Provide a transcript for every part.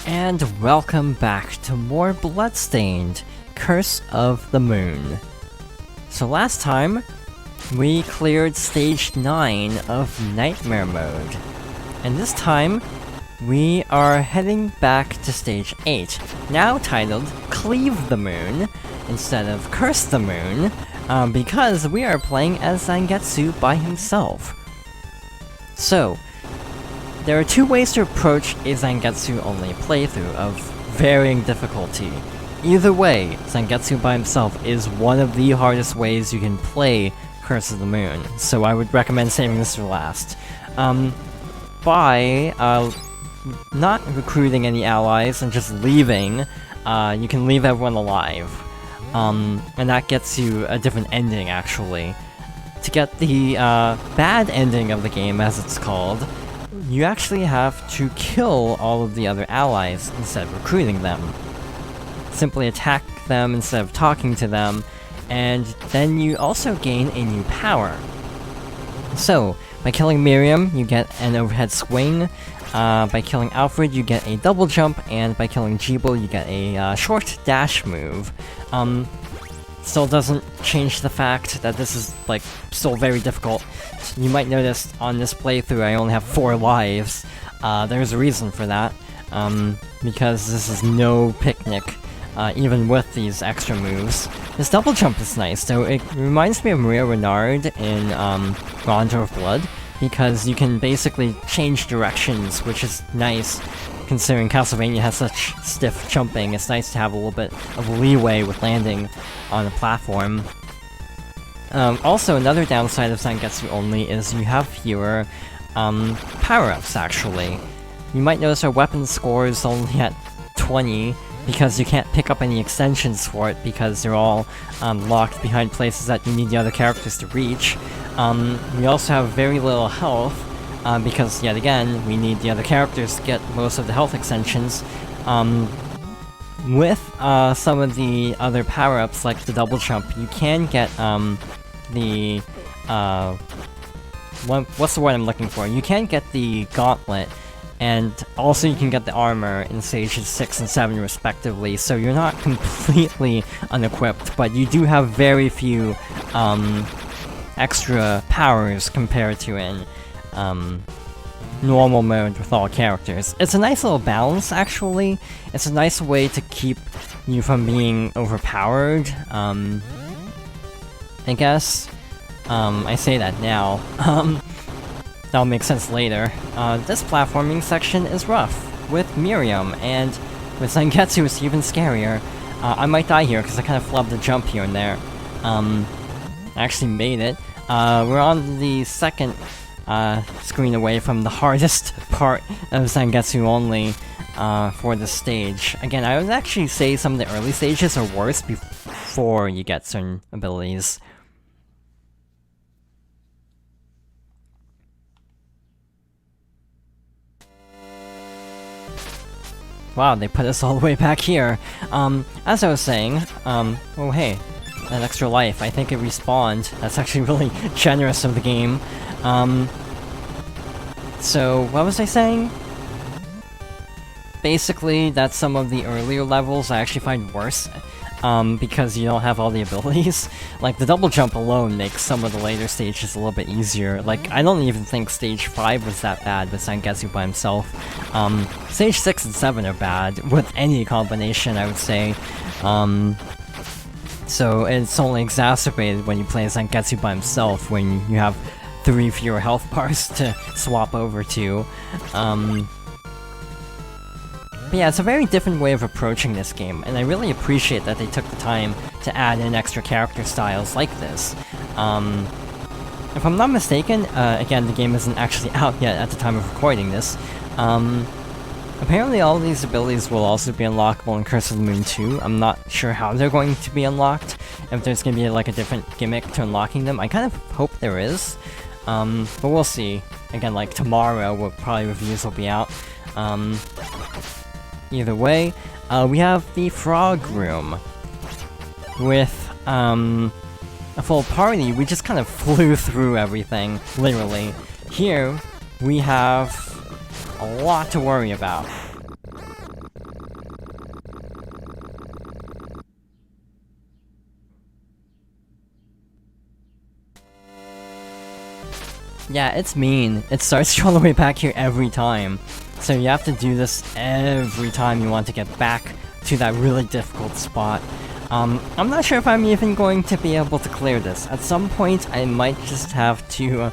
And welcome back to more Bloodstained, Curse of the Moon. So last time, we cleared stage 9 of Nightmare Mode. And this time, we are heading back to stage 8, now titled Cleave the Moon, instead of Curse the Moon, because we are playing as Zangetsu by himself. So, there are two ways to approach a Zangetsu-only playthrough of varying difficulty. Either way, Zangetsu by himself is one of the hardest ways you can play Curse of the Moon, so I would recommend saving this for last. By not recruiting any allies and just leaving, you can leave everyone alive. And that gets you a different ending, actually. To get the bad ending of the game, as it's called, you actually have to kill all of the other allies instead of recruiting them. Simply attack them instead of talking to them, and then you also gain a new power. So, by killing Miriam, you get an overhead swing, by killing Alfred, you get a double jump, and by killing Jeeble, you get a short dash move. Still doesn't change the fact that this is, like, still very difficult. You might notice on this playthrough I only have 4 lives. There's a reason for that, because this is no picnic, even with these extra moves. This double jump is nice, though it reminds me of Maria Renard in Rondo of Blood, because you can basically change directions, which is nice. Considering Castlevania has such stiff jumping, it's nice to have a little bit of leeway with landing on a platform. Also, another downside of Zangetsu only is you have fewer power-ups, actually. You might notice our weapon score is only at 20, because you can't pick up any extensions for it, because they're all locked behind places that you need the other characters to reach. We also have very little health, because, yet again, we need the other characters to get most of the health extensions. With some of the other power-ups, like the double jump, you can get what's the word I'm looking for? You can get the gauntlet, and also you can get the armor in stages 6 and 7 respectively, so you're not completely unequipped, but you do have very few extra powers compared to in normal mode with all characters. It's a nice little balance, actually. It's a nice way to keep you from being overpowered, I guess. I say that now. That'll make sense later. This platforming section is rough, with Miriam, and with Zangetsu it's even scarier. I might die here, because I kind of flubbed a jump here and there. I actually made it. We're on the second screen away from the hardest part of Zangetsu only for this stage. Again, I would actually say some of the early stages are worse before you get certain abilities. Wow, they put us all the way back here. As I was saying, oh hey, that extra life, I think it respawned. That's actually really generous of the game. So, what was I saying? Basically, that some of the earlier levels I actually find worse, because you don't have all the abilities. Like, the double jump alone makes some of the later stages a little bit easier. Like, I don't even think stage 5 was that bad with Zangetsu by himself. Stage 6 and 7 are bad, with any combination, I would say. So, it's only exacerbated when you play Zangetsu by himself, when you have 3 fewer health bars to swap over to. But yeah, it's a very different way of approaching this game, and I really appreciate that they took the time to add in extra character styles like this. If I'm not mistaken, again, the game isn't actually out yet at the time of recording this, apparently all of these abilities will also be unlockable in Curse of the Moon 2. I'm not sure how they're going to be unlocked, if there's going to be like a different gimmick to unlocking them. I kind of hope there is, but we'll see. Again, like tomorrow, probably reviews will be out. Either way, we have the Frog Room. With, a full party, we just kind of flew through everything, literally. Here, we have a lot to worry about. Yeah, it's mean. It starts you all the way back here every time. So you have to do this every time you want to get back to that really difficult spot. I'm not sure if I'm even going to be able to clear this. At some point, I might just have to,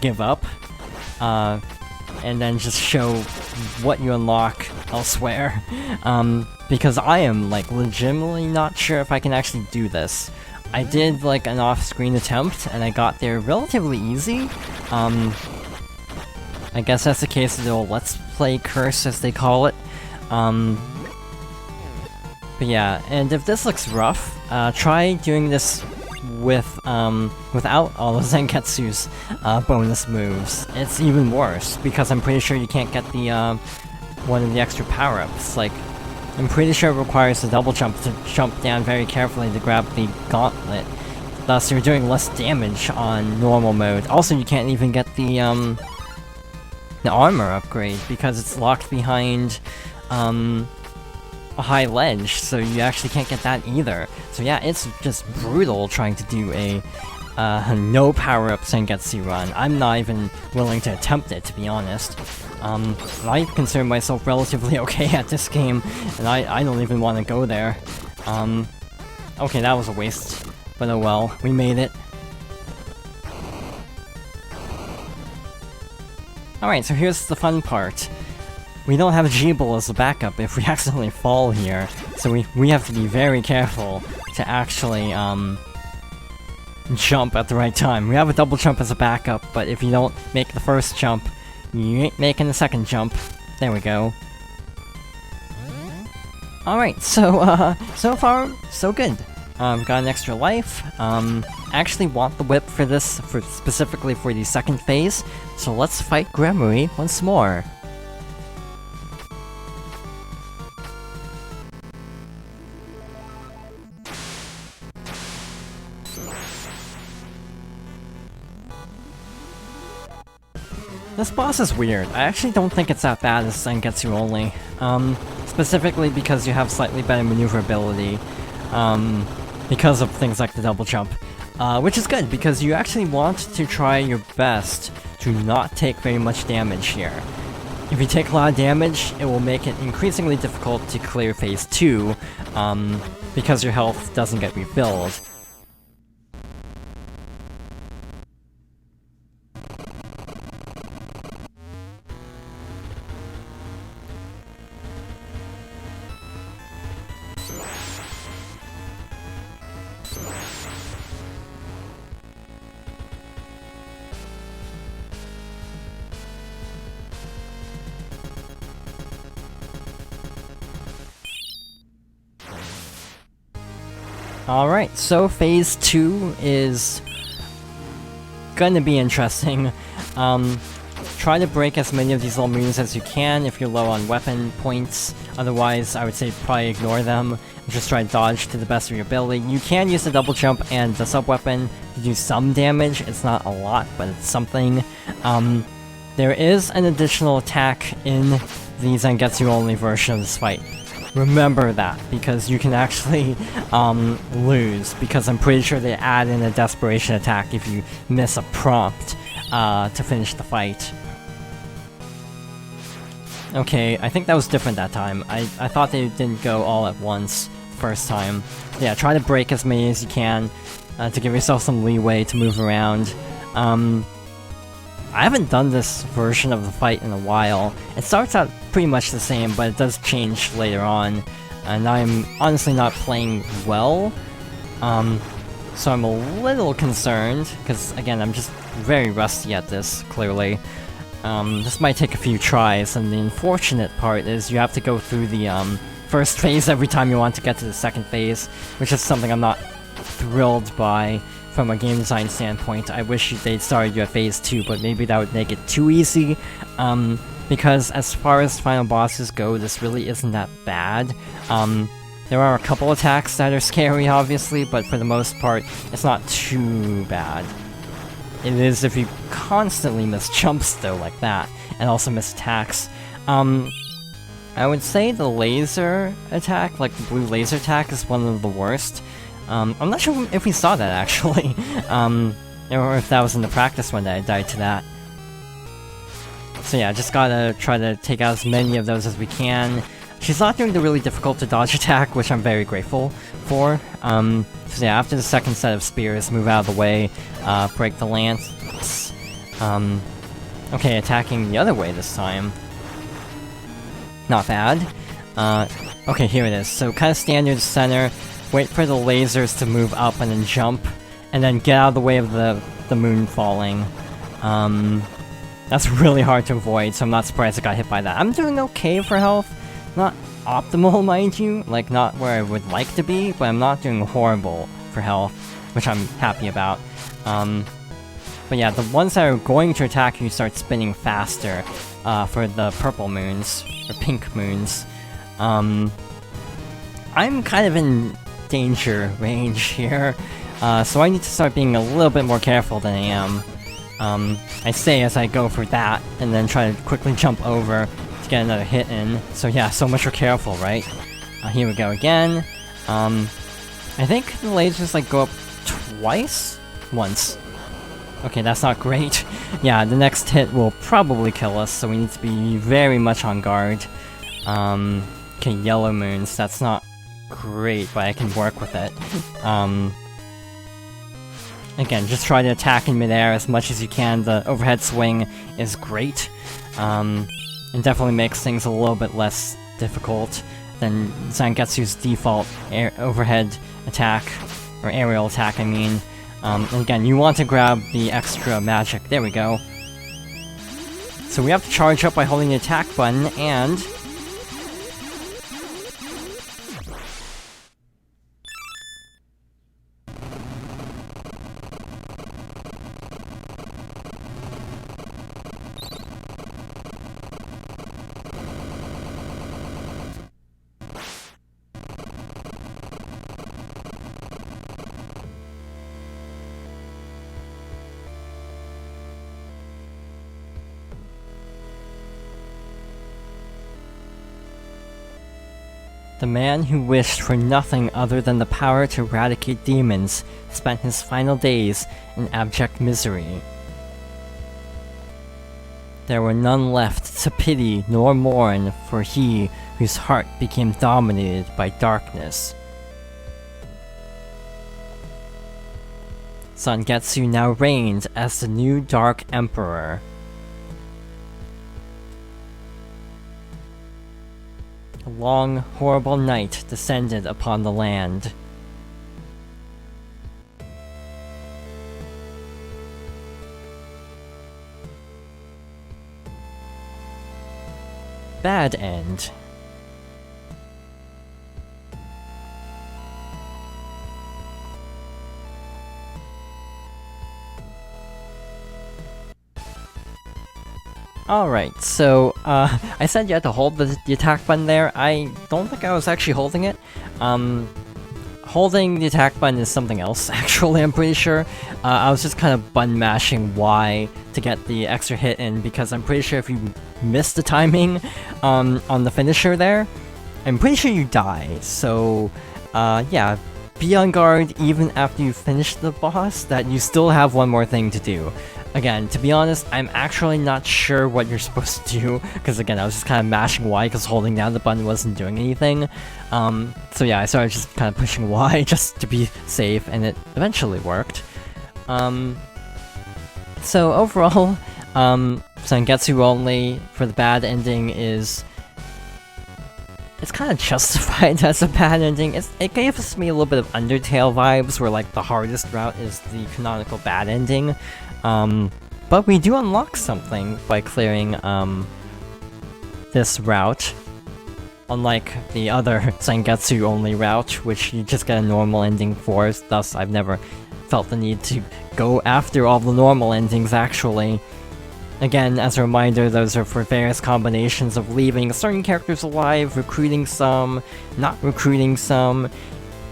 give up. And then just show what you unlock elsewhere. Because I am, like, legitimately not sure if I can actually do this. I did, like, an off-screen attempt, and I got there relatively easy. I guess that's the case of the old Let's Play curse, as they call it. But yeah, and if this looks rough, try doing this with, without all the Zangetsu's, bonus moves. It's even worse, because I'm pretty sure you can't get the, one of the extra power-ups. Like, I'm pretty sure it requires a double jump to jump down very carefully to grab the gauntlet. Thus, you're doing less damage on normal mode. Also, you can't even get the armor upgrade, because it's locked behind, a high ledge, so you actually can't get that either. So yeah, it's just brutal trying to do a no power-up Zangetsu run. I'm not even willing to attempt it, to be honest. I consider myself relatively okay at this game, and I don't even want to go there. Okay, that was a waste, but oh well, we made it. Alright, so here's the fun part. We don't have Jeeble as a backup if we accidentally fall here, so we have to be very careful to actually, jump at the right time. We have a double jump as a backup, but if you don't make the first jump, you ain't making the second jump. There we go. Alright, so, so far, so good. Got an extra life. I actually want the whip for this, specifically for the second phase, so let's fight Gremory once more. This boss is weird. I actually don't think it's that bad as Zangetsu only. Specifically because you have slightly better maneuverability, because of things like the double jump. Which is good, because you actually want to try your best to not take very much damage here. If you take a lot of damage, it will make it increasingly difficult to clear Phase 2, because your health doesn't get refilled. Alright, so Phase 2 is gonna be interesting. Try to break as many of these little moves as you can if you're low on weapon points. Otherwise, I would say probably ignore them and just try to dodge to the best of your ability. You can use the double jump and the sub-weapon to do some damage. It's not a lot, but it's something. There is an additional attack in the Zangetsu-only version of this fight. Remember that, because you can actually, lose, because I'm pretty sure they add in a desperation attack if you miss a prompt, to finish the fight. Okay, I think that was different that time. I thought they didn't go all at once first time. Yeah, try to break as many as you can, to give yourself some leeway to move around. I haven't done this version of the fight in a while. It starts out pretty much the same, but it does change later on, and I'm honestly not playing well, so I'm a little concerned, because again, I'm just very rusty at this, clearly. This might take a few tries, and the unfortunate part is you have to go through the first phase every time you want to get to the second phase, which is something I'm not thrilled by. From a game design standpoint, I wish they'd started you at Phase 2, but maybe that would make it too easy, because as far as final bosses go, this really isn't that bad. There are a couple attacks that are scary, obviously, but for the most part, it's not too bad. It is if you constantly miss jumps, though, like that, and also miss attacks. I would say the laser attack, like the blue laser attack, is one of the worst. I'm not sure if we saw that, actually. Or if that was in the practice one that I died to that. So yeah, just gotta try to take out as many of those as we can. She's not doing the really difficult to dodge attack, which I'm very grateful for. So yeah, after the second set of spears, move out of the way, break the lance. Okay, attacking the other way this time. Not bad. Okay, here it is. So kind of standard center, wait for the lasers to move up and then jump, and then get out of the way of the moon falling. That's really hard to avoid, so I'm not surprised I got hit by that. I'm doing okay for health. Not optimal, mind you, like not where I would like to be, but I'm not doing horrible for health, which I'm happy about. But yeah, the ones that are going to attack you start spinning faster for the purple moons, or pink moons. I'm kind of in danger range here, so I need to start being a little bit more careful than I am. I say as I go for that, and then try to quickly jump over to get another hit in. So yeah, so much for careful, right? Here we go again. I think the lasers like go up twice? Once. Okay, that's not great. Yeah, the next hit will probably kill us, so we need to be very much on guard. Okay, yellow moons, that's not great, but I can work with it. Again, just try to attack in midair as much as you can. The overhead swing is great. It definitely makes things a little bit less difficult than Zangetsu's default overhead attack, or aerial attack, I mean. And again, you want to grab the extra magic. There we go. So we have to charge up by holding the attack button, and... The man who wished for nothing other than the power to eradicate demons spent his final days in abject misery. There were none left to pity nor mourn for he whose heart became dominated by darkness. Zangetsu now reigned as the new Dark Emperor. A long, horrible night descended upon the land. Bad end. Alright, so, I said you had to hold the attack button there. I don't think I was actually holding it. Holding the attack button is something else, actually, I'm pretty sure. I was just kind of button mashing Y to get the extra hit in, because I'm pretty sure if you miss the timing on the finisher there, I'm pretty sure you die. So, yeah, be on guard even after you finish the boss, that you still have one more thing to do. Again, to be honest, I'm actually not sure what you're supposed to do, because again, I was just kind of mashing Y because holding down the button wasn't doing anything. So yeah, I started just kind of pushing Y just to be safe, and it eventually worked. So overall, Zangetsu only for the bad ending is... It's kind of justified as a bad ending. It gave me a little bit of Undertale vibes, where like the hardest route is the canonical bad ending. But we do unlock something by clearing, this route. Unlike the other Zangetsu only route, which you just get a normal ending for, thus I've never felt the need to go after all the normal endings, actually. Again, as a reminder, those are for various combinations of leaving certain characters alive, recruiting some, not recruiting some.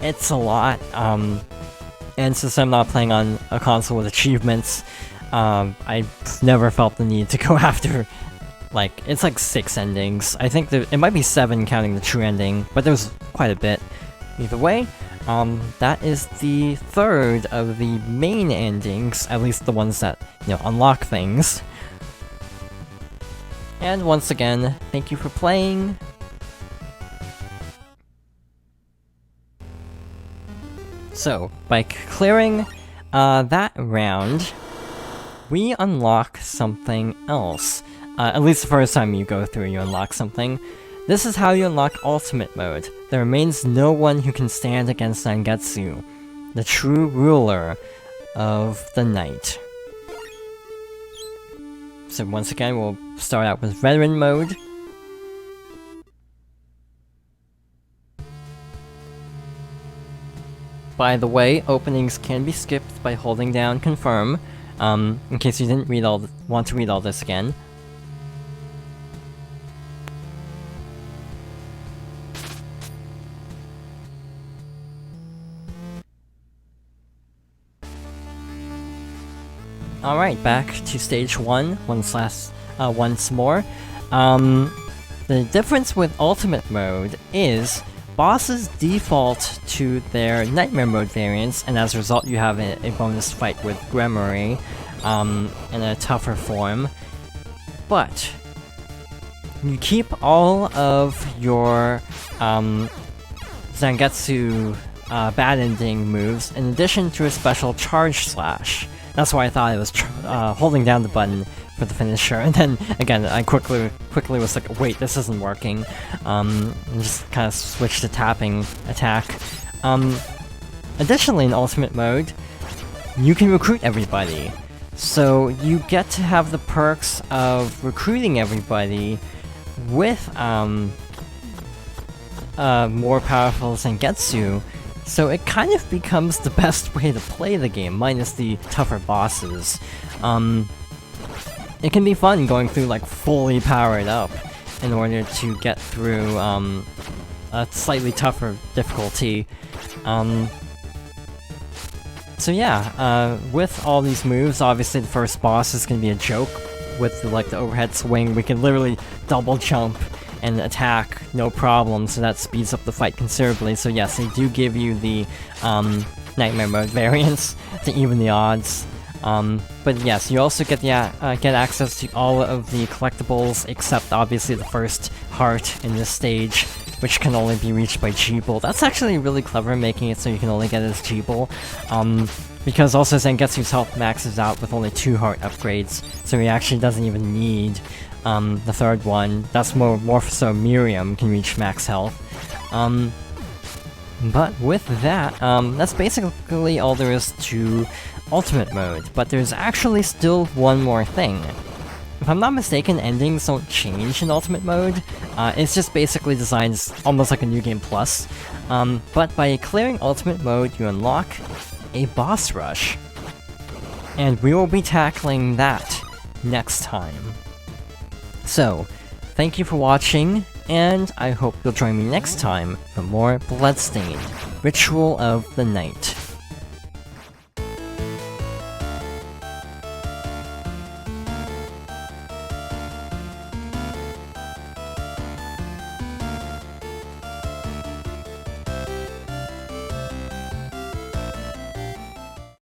It's a lot, and since I'm not playing on a console with achievements, I've never felt the need to go after, like, it's like 6 endings. I think it might be 7 counting the true ending, but there's quite a bit. Either way, that is the third of the main endings, at least the ones that, unlock things. And once again, thank you for playing. So, by clearing that round, we unlock something else. At least the first time you go through, you unlock something. This is how you unlock Ultimate Mode. There remains no one who can stand against Zangetsu, the true ruler of the night. So once again, we'll start out with Veteran Mode. By the way, openings can be skipped by holding down Confirm, in case you didn't want to read all this again. Alright, back to stage 1, once more. The difference with Ultimate Mode is bosses default to their Nightmare Mode variants, and as a result you have a bonus fight with Gremory, in a tougher form. But you keep all of your Zangetsu bad ending moves in addition to a special Charge Slash. That's why I thought it was holding down the button for the finisher, and then again I quickly was like, wait, this isn't working, and just kind of switched to tapping attack. Additionally, in Ultimate Mode, you can recruit everybody, so you get to have the perks of recruiting everybody with more powerful Zangetsu. So it kind of becomes the best way to play the game, minus the tougher bosses. It can be fun going through like fully powered up in order to get through a slightly tougher difficulty. So yeah, with all these moves, obviously the first boss is gonna be a joke. With the overhead swing, we can literally double jump and attack no problem, so that speeds up the fight considerably. So yes, they do give you the Nightmare Mode variants to even the odds. But yes, you also get access to all of the collectibles, except obviously the first heart in this stage, which can only be reached by Jeeble. That's actually really clever, making it so you can only get it as Jeeble. Because also Zangetsu's health maxes out with only 2 heart upgrades, so he actually doesn't even need the third one. That's more so Miriam can reach max health. But with that, that's basically all there is to Ultimate Mode, but there's actually still one more thing. If I'm not mistaken, endings don't change in Ultimate Mode. It's just basically designed as almost like a New Game Plus. But by clearing Ultimate Mode, you unlock a boss rush. And we will be tackling that next time. So, thank you for watching, and I hope you'll join me next time for more Bloodstained, Ritual of the Night.